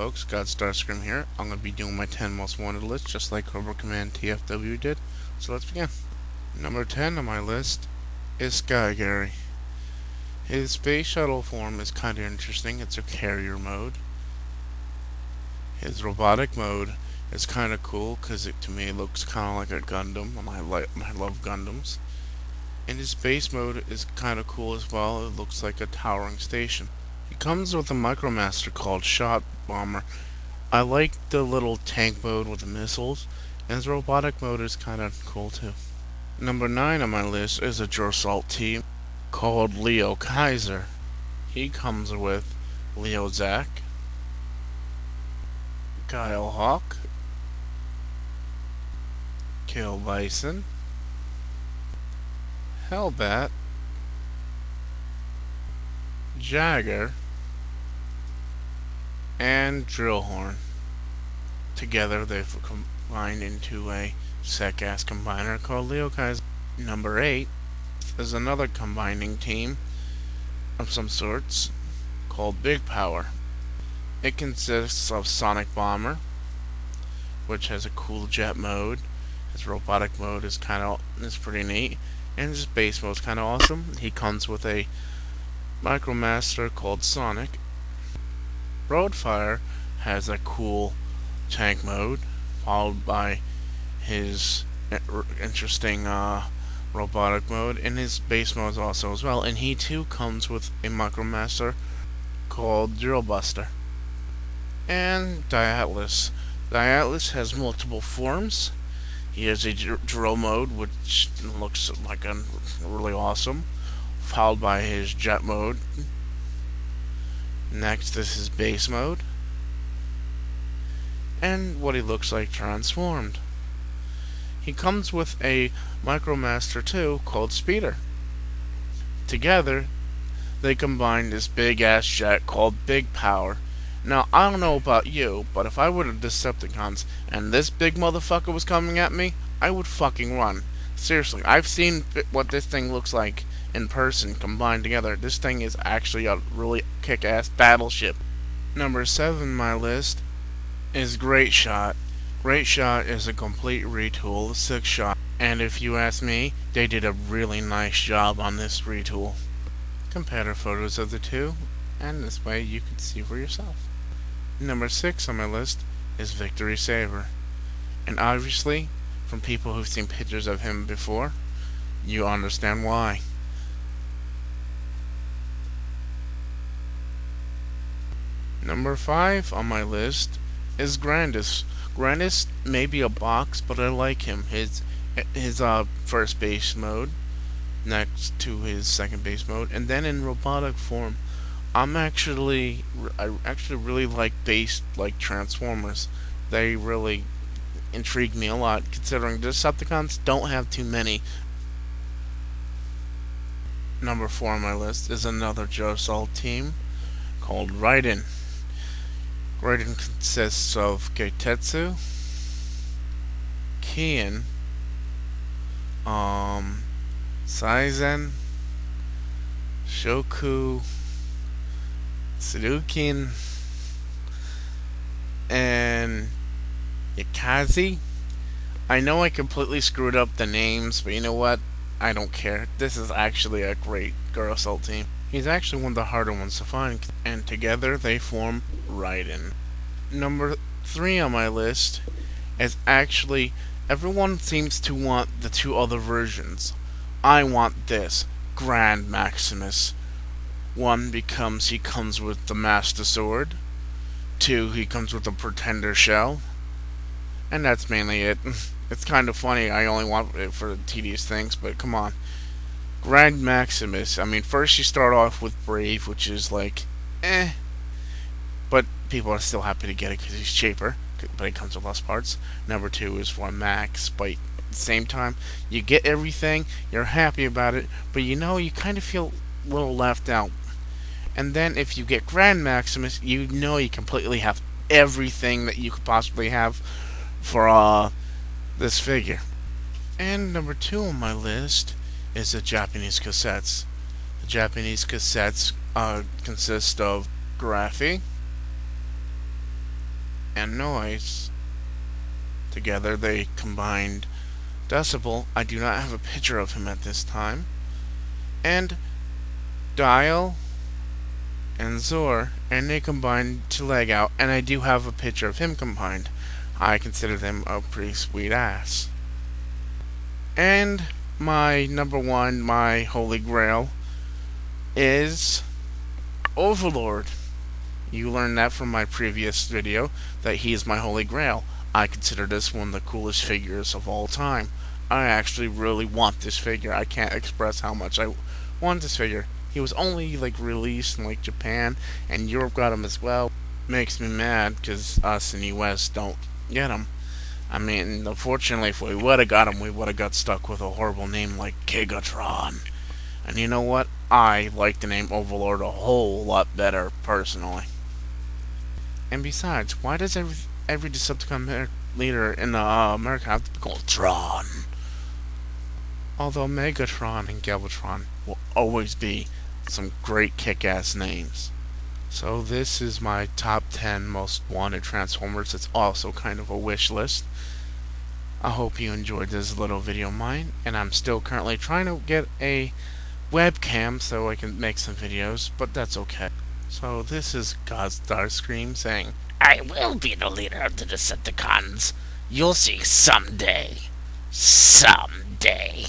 folks, God Starscream here. I'm going to be doing my 10 most wanted list just like Cobra Command TFW did. So let's begin. Number 10 on my list is Sky Gary. His space shuttle form is kind of interesting. It's a carrier mode. His robotic mode is kind of cool because to me it looks kind of like a Gundam, and I love Gundams. And his base mode is kind of cool as well. It looks like a towering station. He comes with a Micromaster called Shot Bomber. I like the little tank mode with the missiles, and his robotic mode is kind of cool too. Number 9 on my list is a Gersalt team called Leo Kaiser. He comes with Leo Zack, Kyle Hawk, Kill Bison, Hellbat, Jagger, and Drillhorn. Together they've combined into a sick-ass combiner called Leo Kaiser. Number 8 is another combining team of some sorts called Big Power. It consists of Sonic Bomber, which has a cool jet mode. His robotic mode is pretty neat, and his base mode is kind of awesome. He comes with a Micromaster called Sonic. Roadfire has a cool tank mode, followed by his interesting robotic mode, and his base mode also as well. And he too comes with a Micromaster called Drillbuster. And Diatlas. Diatlas has multiple forms. He has a drill mode, which looks like a really awesome, followed by his jet mode. Next is his base mode, and what he looks like transformed. He comes with a Micromaster too called Speeder. Together, they combine this big ass jet called Big Power. Now, I don't know about you, but if I were the Decepticons and this big motherfucker was coming at me, I would fucking run. Seriously, I've seen what this thing looks like in person combined together. This thing is actually a really kick-ass battleship. Number 7 on my list is Great Shot. Great Shot is a complete retool of Six Shot, and if you ask me, they did a really nice job on this retool. Compare photos of the two, and this way you can see for yourself. Number 6 on my list is Victory Saber, and obviously, from people who've seen pictures of him before, you understand why. Number 5 on my list is Grandis. Grandis may be a box, but I like him. His first base mode, next to his second base mode, and then in robotic form, I actually really like like Transformers. They really intrigue me a lot, considering the Decepticons don't have too many. Number 4 on my list is another Gersalt team called Raiden. Raiden consists of Keitetsu, Kiin, Saizen, Shoku, Sudokin, and Yakazi. I know I completely screwed up the names, but you know what? I don't care. This is actually a great Gersalt team. He's actually one of the harder ones to find, and together they form Raiden. Number 3 on my list is actually, everyone seems to want the two other versions. I want this, Grand Maximus. 1 becomes he comes with the Master Sword. 2, he comes with the Pretender Shell. And that's mainly it. It's kind of funny, I only want it for the tedious things, but come on. Grand Maximus, I mean, first you start off with Brave, which is like, but people are still happy to get it because he's cheaper, but it comes with less parts. Number 2 is for Max, but at the same time, you get everything, you're happy about it, but you know, you kind of feel a little left out. And then if you get Grand Maximus, you know you completely have everything that you could possibly have for this figure. And number 2 on my list is the Japanese cassettes. The Japanese cassettes consist of Graphy, and Noise. Together they combined Decibel. I do not have a picture of him at this time. And Dial and Zor, and they combined to leg out, and I do have a picture of him combined. I consider them a pretty sweet ass. And my number one, my holy grail, is Overlord. You learned that from my previous video, that he is my holy grail. I consider this one of the coolest figures of all time. I actually really want this figure. I can't express how much I want this figure. He was only released in Japan, and Europe got him as well. Makes me mad because us in the US don't get him. I mean, unfortunately, if we would have got him, we would have got stuck with a horrible name like Gigatron. And you know what? I like the name Overlord a whole lot better, personally. And besides, why does every Decepticon leader in America have to be called Tron? Although Megatron and Galvatron will always be some great kick-ass names. So this is my top 10 most wanted Transformers. It's also kind of a wish list. I hope you enjoyed this little video of mine, and I'm still currently trying to get a webcam so I can make some videos, but that's okay. So this is God's Starscream saying, I will be the leader of the Decepticons. You'll see someday. Someday.